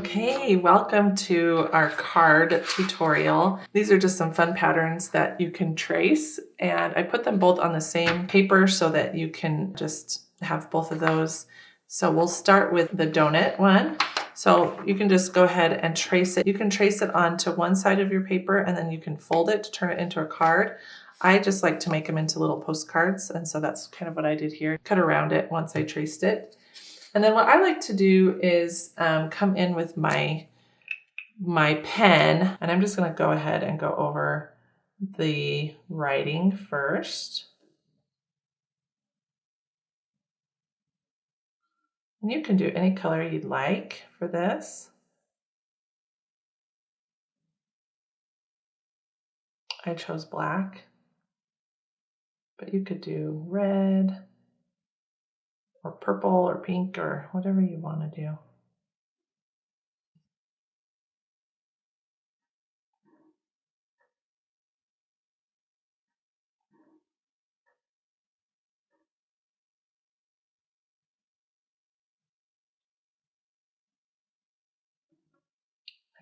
Okay, welcome to our card tutorial. These are just some fun patterns that you can trace, and I put them both on the same paper so that you can just have both of those. So we'll start with the donut one. So you can just go ahead and trace it. You can trace it onto one side of your paper and then you can fold it to turn it into a card. I just like to make them into little postcards, and so that's kind of what I did here. Cut around it once I traced it. And then what I like to do is come in with my pen, and I'm just going to go ahead and go over the writing first. And you can do any color you'd like for this. I chose black, but you could do red or purple or pink or whatever you want to do.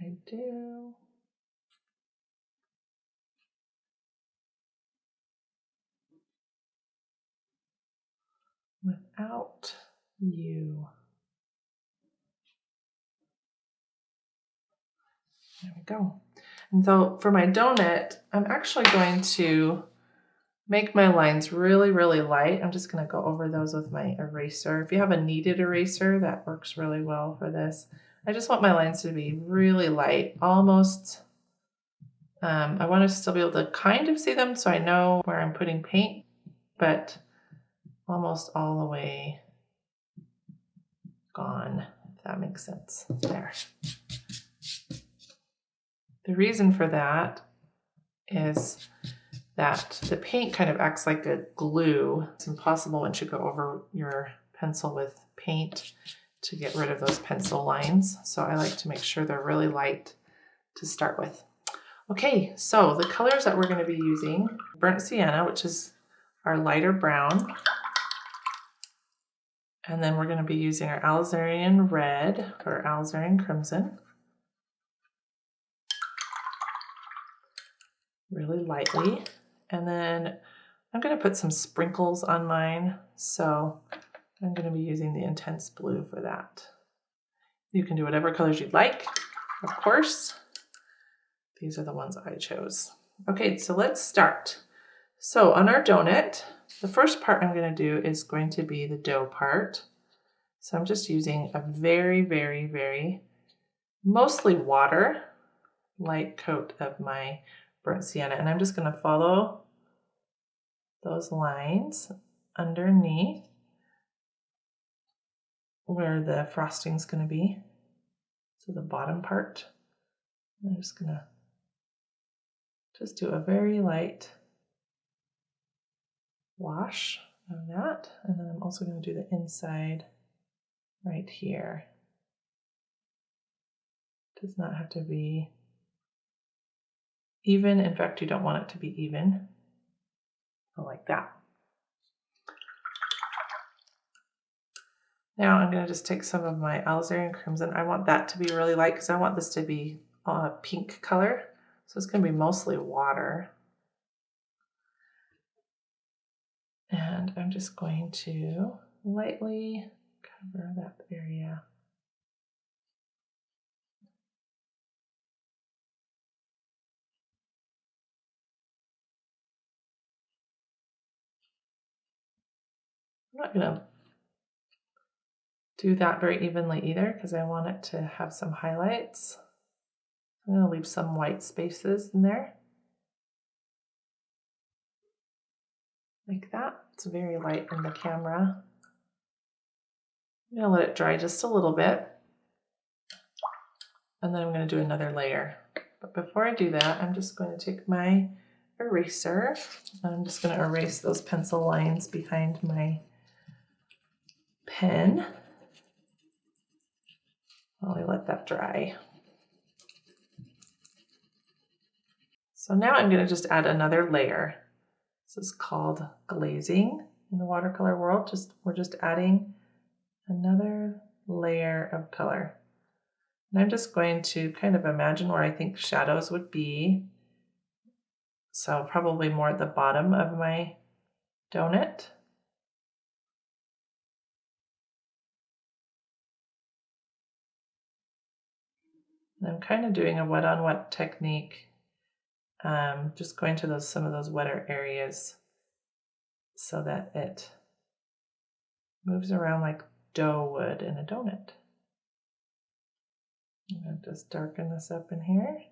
I do. Without you. There we go. And so for my donut, I'm actually going to make my lines really, really light. I'm just going to go over those with my eraser. If you have a kneaded eraser, that works really well for this. I just want my lines to be really light, almost, I want to still be able to kind of see them so I know where I'm putting paint, but almost all the way gone, if that makes sense. There. The reason for that is that the paint kind of acts like a glue. It's impossible once you go over your pencil with paint to get rid of those pencil lines. So I like to make sure they're really light to start with. Okay, so the colors that we're going to be using, burnt sienna, which is our lighter brown. And then we're going to be using our alizarin red or alizarin crimson. Really lightly. And then I'm going to put some sprinkles on mine. So I'm going to be using the intense blue for that. You can do whatever colors you'd like, of course. These are the ones I chose. Okay, so let's start. So on our donut, the first part I'm going to do is going to be the dough part. So I'm just using a very, very, very mostly water light coat of my burnt sienna. And I'm just going to follow those lines underneath where the frosting is going to be. So the bottom part. I'm just going to do a very light wash of that. And then I'm also going to do the inside right here. It does not have to be even. In fact, you don't want it to be even. Like that. Now I'm going to just take some of my alizarin crimson. I want that to be really light because I want this to be a pink color. So it's going to be mostly water. And I'm just going to lightly cover that area. I'm not going to do that very evenly either because I want it to have some highlights. I'm going to leave some white spaces in there. Like that. It's very light in the camera. I'm going to let it dry just a little bit. And then I'm going to do another layer. But before I do that, I'm just going to take my eraser. And I'm just going to erase those pencil lines behind my pen while I let that dry. So now I'm going to just add another layer. This is called glazing in the watercolor world. We're just adding another layer of color. And I'm just going to kind of imagine where I think shadows would be. So probably more at the bottom of my donut. And I'm kind of doing a wet on wet technique, just going to some of those wetter areas so that it moves around like dough would in a donut. I'm going to just darken this up in here.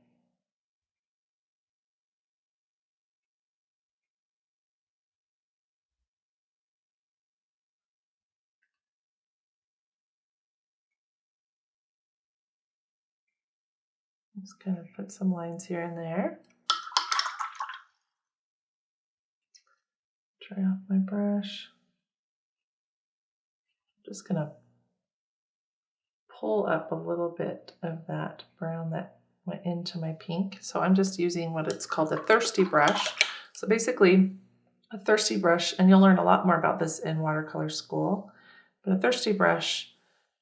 Just kind of put some lines here and there. Dry off my brush. I'm just going to pull up a little bit of that brown that went into my pink. So I'm just using what it's called a thirsty brush. So basically a thirsty brush, and you'll learn a lot more about this in watercolor school, but a thirsty brush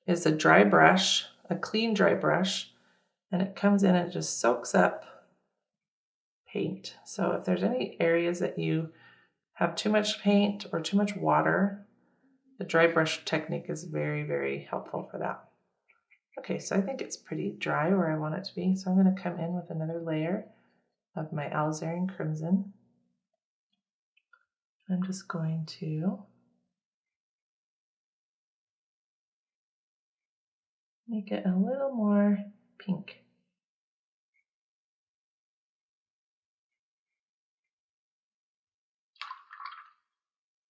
is a dry brush, a clean dry brush, and it comes in and it just soaks up paint. So if there's any areas that you have too much paint or too much water, the dry brush technique is very, very helpful for that. Okay, so I think it's pretty dry where I want it to be. So I'm going to come in with another layer of my alizarin crimson. I'm just going to make it a little more pink.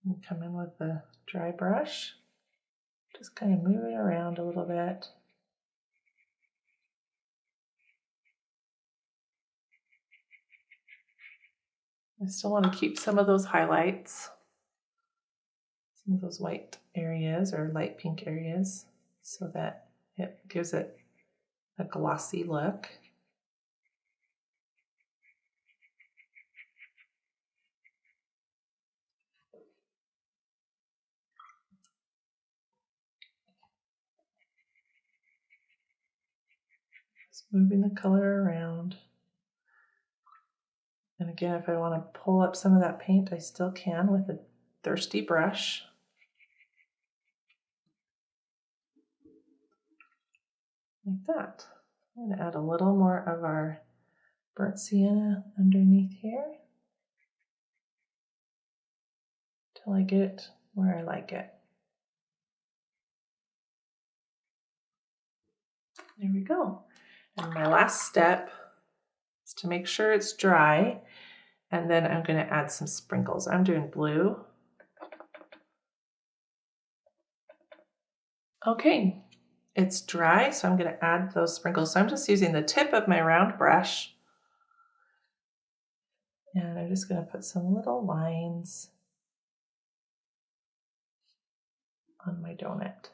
And come in with the dry brush. Just kind of move it around a little bit. I still want to keep some of those highlights, some of those white areas or light pink areas, so that it gives it a glossy look. Just moving the color around. And again, if I want to pull up some of that paint, I still can with a thirsty brush. Like that. I'm going to add a little more of our burnt sienna underneath here till I get it where I like it. There we go. And my last step is to make sure it's dry, and then I'm going to add some sprinkles. I'm doing blue. Okay, it's dry, so I'm going to add those sprinkles. So I'm just using the tip of my round brush, and I'm just going to put some little lines on my donut.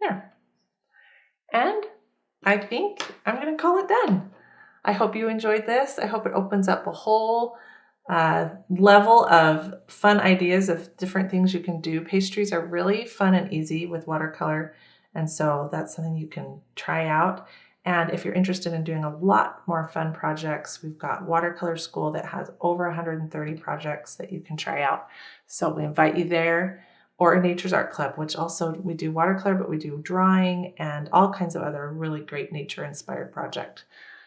There. And I think I'm going to call it done. I hope you enjoyed this. I hope it opens up a whole level of fun ideas of different things you can do. Pastries are really fun and easy with watercolor, and so that's something you can try out. And if you're interested in doing a lot more fun projects, we've got Watercolor School that has over 130 projects that you can try out. So we invite you there, or Nature's Art Club, which also we do watercolor, but we do drawing and all kinds of other really great nature-inspired projects.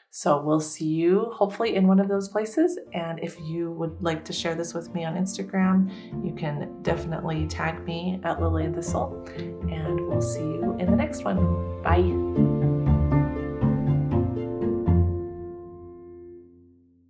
So we'll see you hopefully in one of those places. And if you would like to share this with me on Instagram, you can definitely tag me at Lily and Thistle, and we'll see you in the next one. Bye.